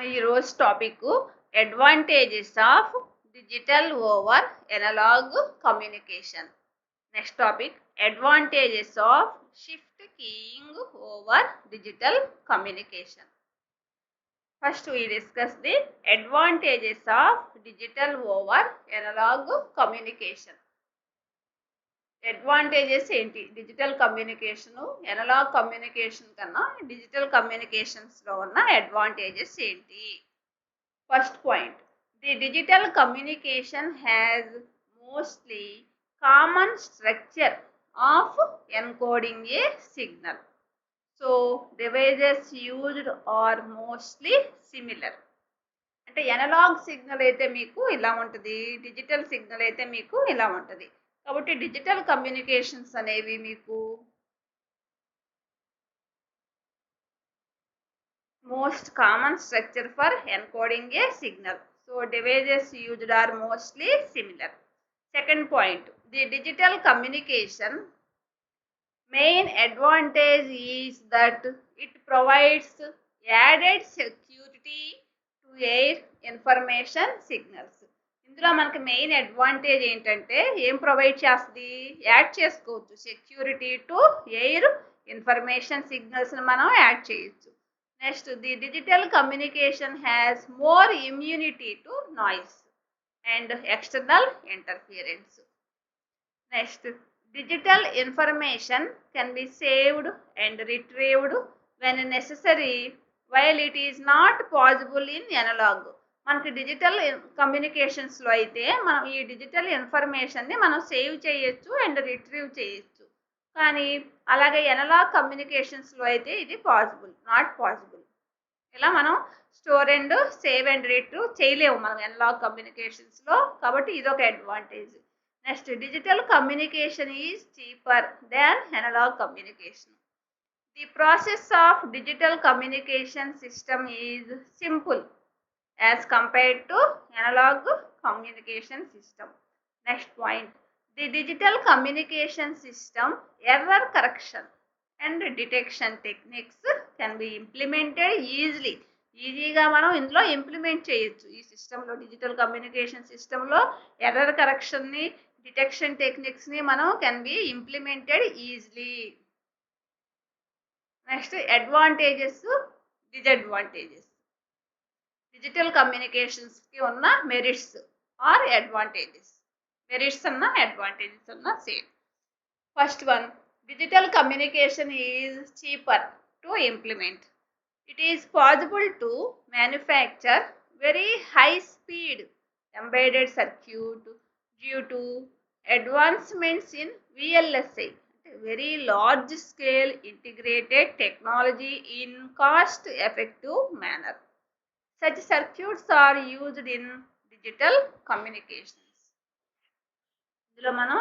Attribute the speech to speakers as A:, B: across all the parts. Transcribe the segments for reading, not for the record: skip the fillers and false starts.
A: ఈరోజు topic advantages of digital over analogue communication. Next topic advantages of shift keying over digital communication. First we discuss the advantages of digital over analog communication. Advantages ఏంటి? Digital communication analog communication కన్నా digital కమ్యూనికేషన్స్లో ఉన్న advantages ఏంటి? First point, the digital communication has mostly common structure of encoding a signal. So devices used are mostly similar. అంటే analog signal అయితే మీకు ఇలా ఉంటుంది, డిజిటల్ సిగ్నల్ అయితే మీకు ఇలా ఉంటుంది. కాబట్టి డిజిటల్ కమ్యూనికేషన్స్ అనేవి మీకు most common structure for encoding a signal. So devices used are mostly similar. Second point, the digital communication main advantage is that it provides added security to air information signals. ఇందులో మనకి main advantage ఏంటంటే ఏం provide చేస్తుంది? Add చేసుకోవచ్చు, security to air information సిగ్నల్స్ని మనం add చేయొచ్చు. Next, the digital communication has more immunity to noise and external interference. Next, digital information can be saved and retrieved when necessary, while it is not possible in analog. మనకి digital కమ్యూనికేషన్స్లో అయితే మనం ఈ digital ఇన్ఫర్మేషన్ని మనం save చేయొచ్చు and retrieve చేయొచ్చు. కానీ అలాగే ఎనలాగ్ కమ్యూనికేషన్స్లో అయితే ఇది నాట్ పాసిబుల్. ఇలా మనం store and save and retrieve చేయలేము మనం ఎనలాగ్ కమ్యూనికేషన్స్లో. కాబట్టి ఇదొక advantage. Next, digital communication is cheaper than analog communication. The process of digital communication system is simple as compared to analog communication system. Next point, the digital communication system error correction and detection techniques can be implemented easily. ఈజీగా మనం ఇందులో implement చేయొచ్చు. ఈ సిస్టంలో, digital communication సిస్టంలో error కరెక్షన్ని, detection టెక్నిక్స్ని మనం can be implemented easily. Next, advantages, disadvantages. Digital కమ్యూనికేషన్స్కి ఉన్న మెరిట్స్ ఆర్ అడ్వాంటేజెస్. మెరిట్స్ అన్న అడ్వాంటేజెస్ అన్న same. First one, digital communication is cheaper to implement. It is possible to manufacture very high speed embedded circuit due to advancements in VLSI, very large scale integrated technology in cost effective manner. Such circuits are used in digital communications. ఇందులో మనం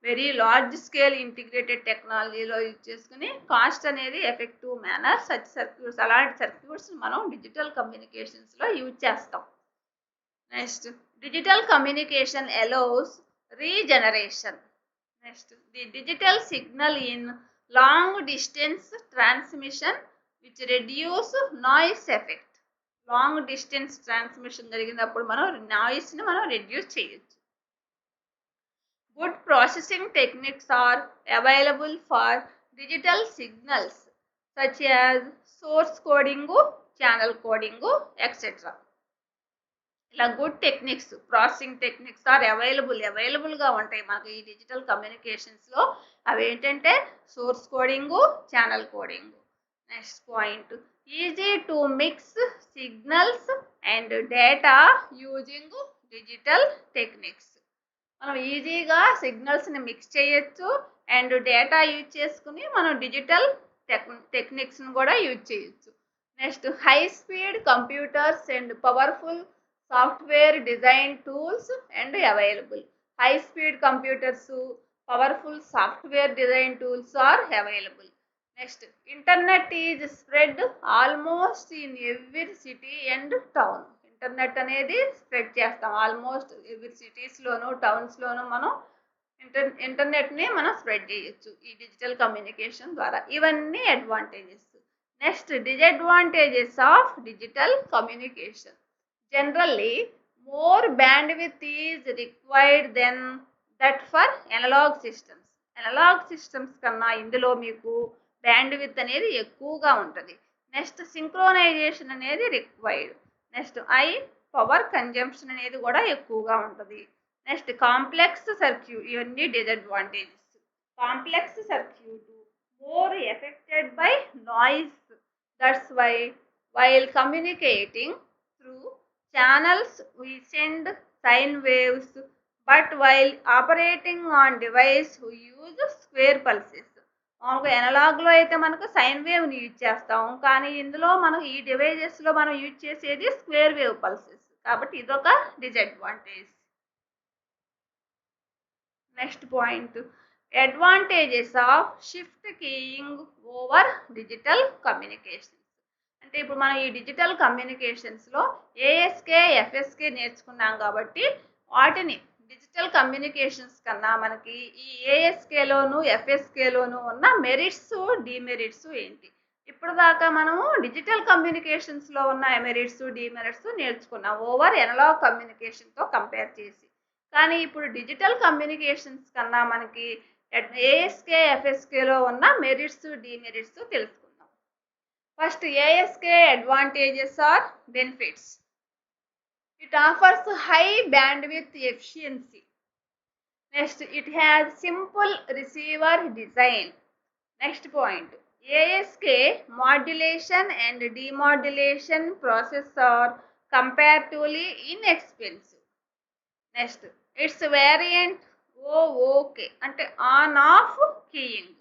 A: very large scale integrated టెక్నాలజీలో use చేసుకుని cost అనేది effective manner, such circuits, అలాంటి circuits మనం digital కమ్యూనికేషన్స్లో use చేస్తాం. Next, digital communication allows regeneration. Next, the digital signal in long distance transmission which reduce noise effect. Long distance transmission జరిగినప్పుడు మనం నాయిస్ని మనం reduce చేయొచ్చు. Good processing techniques are available for digital signals such as source coding, channel coding, etc. ఇలా good techniques, processing techniques are అవైలబుల్గా ఉంటాయి మనకి ఈ digital కమ్యూనికేషన్స్లో. అవి ఏంటంటే source coding, channel coding. Next point, easy to mix signals and data using digital techniques. మనం ఈజీగా సిగ్నల్స్ని మిక్స్ చేయొచ్చు అండ్ డేటా యూజ్ చేసుకుని మనం డిజిటల్ టెక్నిక్స్ని కూడా యూజ్ చేయొచ్చు. Next, high speed computers and powerful software design tools and available. High speed computers, powerful software design tools are available. Next, internet is spread almost in every city and town. Internet అనేది spread చేస్తాం almost every సిటీస్లోను, టౌన్స్లోను మనం ఇంటర్నెట్ని మనం spread చేయొచ్చు ఈ digital communication ద్వారా. ఇవన్నీ advantages. Next, disadvantages of digital communication. Generally, more bandwidth is required than that for analog systems. Analog systems కన్నా ఇందులో మీకు బ్యాండ్విడ్త్ అనేది ఎక్కువగా ఉంటుంది. నెక్స్ట్ సింక్రోనైజేషన్ అనేది రిక్వైర్డ్. నెక్స్ట్ పవర్ కన్జంప్షన్ అనేది కూడా ఎక్కువగా ఉంటుంది. నెక్స్ట్ కాంప్లెక్స్ సర్క్యూట్, ఇవన్నీ disadvantages. Complex circuit more affected by noise. That's why while communicating through channels we send sine waves, but while operating on device we use square pulses. మామూలుగా ఎనలాగ్లో అయితే మనకు sign వేవ్ని use చేస్తాం, కానీ ఇందులో మనం ఈ డివైజెస్లో మనం యూజ్ చేసేది స్క్వేర్ వేవ్ పల్సెస్, కాబట్టి ఇదొక disadvantage. Next point, advantages of shift keying over digital communications. అంటే ఇప్పుడు మనం ఈ డిజిటల్ కమ్యూనికేషన్స్లో ఏఎస్కే ఎఫ్ఎస్కే నేర్చుకున్నాం కాబట్టి వాటిని డిజిటల్ కమ్యూనికేషన్స్ కన్నా మనకి ఈ ఏఎస్కేలోను ఎఫ్ఎస్కేలోను ఉన్న మెరిట్స్ డిమెరిట్స్ ఏంటి? ఇప్పుడు దాకా మనము డిజిటల్ కమ్యూనికేషన్స్లో ఉన్న మెరిట్స్ డిమెరిట్స్ నేర్చుకున్నాం ఓవర్ ఎనలాగ్ కమ్యూనికేషన్తో కంపేర్ చేసి. కానీ ఇప్పుడు డిజిటల్ కమ్యూనికేషన్స్ కన్నా మనకి ఏఎస్కే ఎఫ్ఎస్కేలో ఉన్న మెరిట్స్ డిమెరిట్స్ తెలుసుకుందాం. First ASK advantages or benefits. It offers high bandwidth efficiency. Next, it has simple receiver design. Next point, ASK modulation and demodulation process are comparatively inexpensive. Next, its variant OOK అంటే on off keying.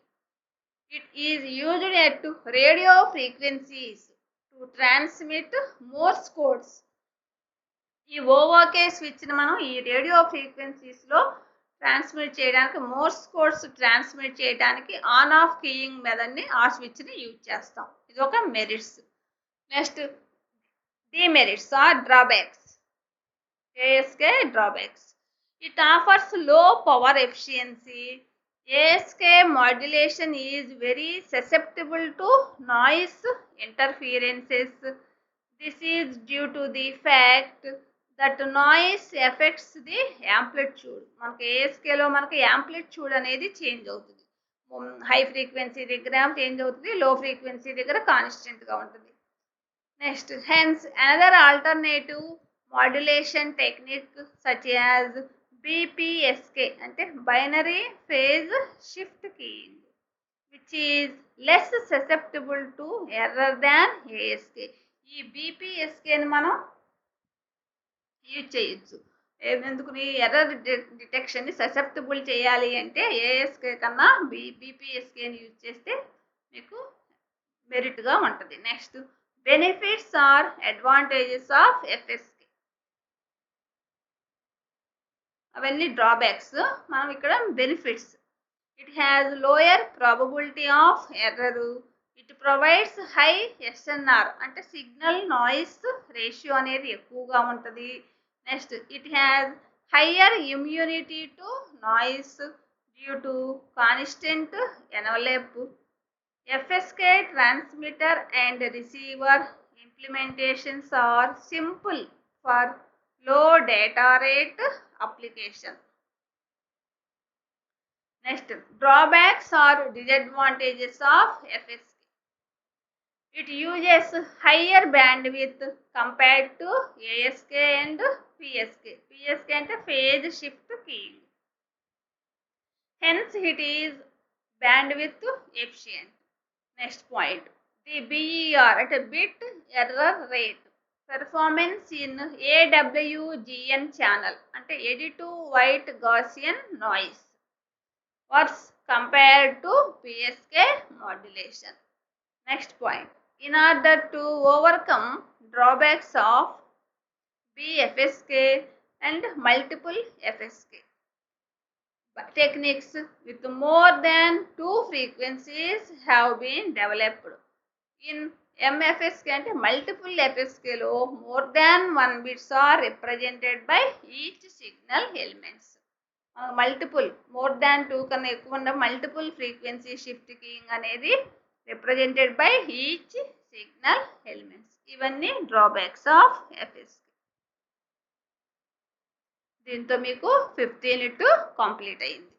A: It is used at radio frequencies to transmit Morse codes. ఈ O O K స్విచ్ని మనం ఈ radio ఫ్రీక్వెన్సీస్లో transmit చేయడానికి, Morse codes transmit చేయడానికి on off keying మెథడ్ని, ఆ స్విచ్ని యూజ్ చేస్తాం. ఇది ఒక merits. Next demerits or drawbacks. A S K drawbacks. It offers low power efficiency. A S K modulation is very susceptible to noise interferences. This is due to the fact that noise affects the amplitude. మనకి ఏఎస్కేలో మనకి amplitude అనేది change అవుతుంది. High frequency దగ్గర change అవుతుంది, లో frequency దగ్గర కాన్స్టెంట్గా ఉంటుంది. Next, hence another alternative modulation technique such as B P S K అంటే binary phase shift keying, which is less susceptible to error than A S K. ఈ బీపీఎస్కేని మనం యూజ్ చేయొచ్చు. ఎందుకు ఎర్రర్ డిటెక్షన్ని ససెప్టబుల్ చేయాలి అంటే ఏఎస్కే కన్నా బీపీఎస్కేని యూజ్ చేస్తే మీకు మెరిట్గా ఉంటుంది. Next, benefits or advantages of F S K. అవన్నీ డ్రాబ్యాక్స్, మనం ఇక్కడ benefits. It has lower probability of error. It provides high S N R అంటే సిగ్నల్ నాయిస్ రేషియో అనేది ఎక్కువగా ఉంటుంది. Next, it has higher immunity to noise due to constant envelope. F S K transmitter and receiver implementations are simple for low data rate application. Next, drawbacks or disadvantages of F S K. It uses higher bandwidth compared to ASK and PSK. PSK అంటే phase shift keying. Hence, it is bandwidth efficient. Next point, the BER at a bit error rate. Performance in AWGN channel అంటే eddy to white Gaussian noise worse compared to PSK modulation. Next point, in order to overcome drawbacks of BFSK and multiple FSK, techniques with more than two frequencies have been developed. In MFSK అంటే multiple FSK లో more than one bits are represented by each signal elements. Multiple more than two కన్నా ఎక్కువ ఉన్న multiple frequency shift keying అనేది represented by each signal elements. ఇవన్నీ drawbacks of ఎఫ్ఎస్కి. దీంతో మీకు 15 complete అయింది.